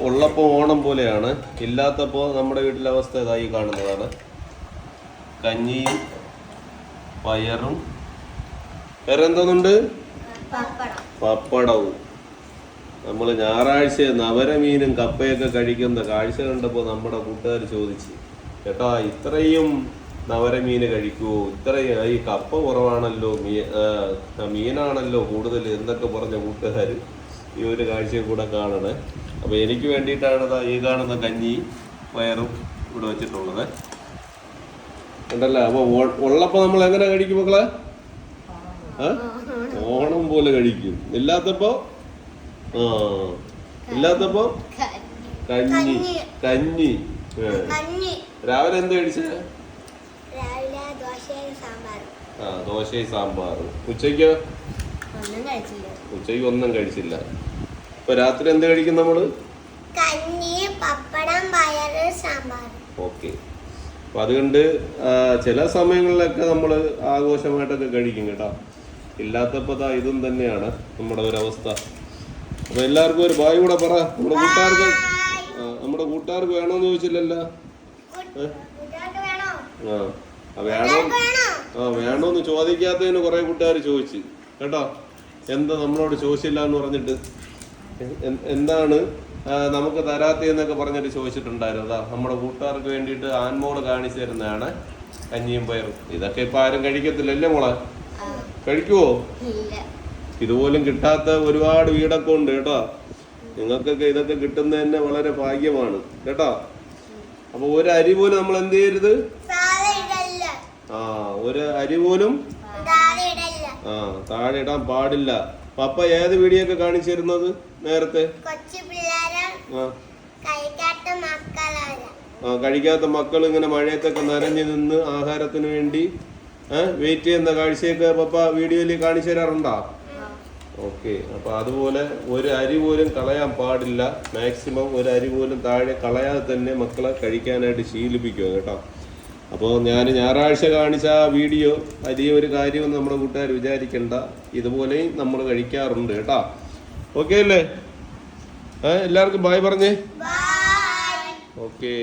ഉള്ളപ്പോൾ ഓണം പോലെയാണ്, ഇല്ലാത്തപ്പോൾ നമ്മുടെ വീട്ടിലെ അവസ്ഥ ഇതായി കാണുന്നതാണ്. കഞ്ഞിയും പയറും വേറെ എന്തോന്നുണ്ട്, പപ്പടവും. നമ്മൾ ഞായറാഴ്ച നവരമീനും കപ്പയൊക്കെ കഴിക്കുന്ന കാഴ്ച കണ്ടപ്പോൾ നമ്മുടെ കൂട്ടുകാർ ചോദിച്ചു, ചേട്ടാ ഇത്രയും നവരമീന് കഴിക്കുമോ, ഇത്രയും ഈ കപ്പ കുറവാണല്ലോ, മീനാണല്ലോ കൂടുതൽ എന്നൊക്കെ പറഞ്ഞ കൂട്ടുകാർ ഈ ഒരു കാഴ്ചയും കൂടെ കാണണേ. അപ്പോൾ എനിക്ക് വേണ്ടിയിട്ടാണ് ഈ കാണുന്ന കഞ്ഞി പയറും ഇവിടെ വെച്ചിട്ടുള്ളത് ഉണ്ടല്ലോ. അപ്പോൾ ഉള്ളപ്പോൾ നമ്മൾ എങ്ങനെ കഴിക്കും മക്കളെ? ഓണം പോലെ കഴിക്കും. ഇല്ലാത്തപ്പോ കഞ്ഞി. കഞ്ഞി രാവിലെ എന്ത് കഴിച്ചേ? ദോശയും സാമ്പാറും. ഉച്ചയ്ക്ക് ഒന്നും കഴിച്ചില്ല. ഇപ്പൊ രാത്രി എന്ത് കഴിക്കും നമ്മള്? ഓക്കെ. അപ്പൊ അതുകൊണ്ട് ചില സമയങ്ങളിലൊക്കെ നമ്മൾ ആഘോഷമായിട്ടൊക്കെ കഴിക്കും കേട്ടോ. ഇല്ലാത്തപ്പോ ഇതും തന്നെയാണ് നമ്മുടെ ഒരവസ്ഥ. അപ്പൊ എല്ലാവർക്കും ഒരു ബായ് കൂടെ പറ. നമ്മുടെ കൂട്ടുകാർക്ക് വേണോന്ന് ചോദിച്ചില്ലല്ലോ. വേണോന്ന് ചോദിക്കാത്തതിന് കുറെ കൂട്ടുകാർ ചോദിച്ചു കേട്ടോ. എന്താ നമ്മളോട് ചോദിച്ചില്ല എന്ന് പറഞ്ഞിട്ട്, എന്താണ് നമുക്ക് തരാത്തതെന്നൊക്കെ പറഞ്ഞിട്ട് ചോദിച്ചിട്ടുണ്ടായിരുന്നു. അതാ നമ്മുടെ കൂട്ടുകാർക്ക് വേണ്ടിയിട്ട് ആൻമോള് കാണിച്ചു തരുന്നതാണ് കഞ്ഞിയും പയറും. ഇതൊക്കെ ഇപ്പൊ ആരും കഴിക്കത്തില്ലല്ലേ മോളെ? കഴിക്കുവോ? ഇതുപോലും കിട്ടാത്ത ഒരുപാട് വീടൊക്കെ ഉണ്ട് കേട്ടോ. നിങ്ങൾക്കൊക്കെ ഇതൊക്കെ കിട്ടുന്നത് തന്നെ വളരെ ഭാഗ്യമാണ് കേട്ടോ. അപ്പൊ ഒരു അരി പോലും നമ്മൾ എന്ത് ചെയ്യരുത്, ഒരു അരി പോലും താഴെ ഇടാൻ പാടില്ല. പപ്പ ഏത് വീഡിയോ ഒക്കെ കാണിച്ചു തരുന്നത് നേരത്തെ? കഴിക്കാത്ത മക്കൾ ഇങ്ങനെ മഴയത്തൊക്കെ നനഞ്ഞു നിന്ന് ആഹാരത്തിന് വേണ്ടി വെയിറ്റ് ചെയ്യുന്ന കാഴ്ചയൊക്കെ പപ്പ വീഡിയോയിൽ കാണിച്ചു തരാറുണ്ടോ? ഓക്കെ. അപ്പൊ അതുപോലെ ഒരു അരി പോലും കളയാൻ പാടില്ല. മാക്സിമം ഒരു അരി പോലും താഴെ കളയാതെ തന്നെ മക്കളെ കഴിക്കാനായിട്ട് ശീലിപ്പിക്കുക കേട്ടോ. അപ്പോൾ ഞാൻ ഞായറാഴ്ച കാണിച്ച ആ വീഡിയോ വലിയൊരു കാര്യമെന്ന് നമ്മുടെ കൂട്ടുകാർ വിചാരിക്കണ്ട. ഇതുപോലെയും നമ്മൾ കഴിക്കാറുണ്ട് കേട്ടോ. ഓക്കെ അല്ലേ? എല്ലാവർക്കും ബായ് പറഞ്ഞേ. ഓക്കേ.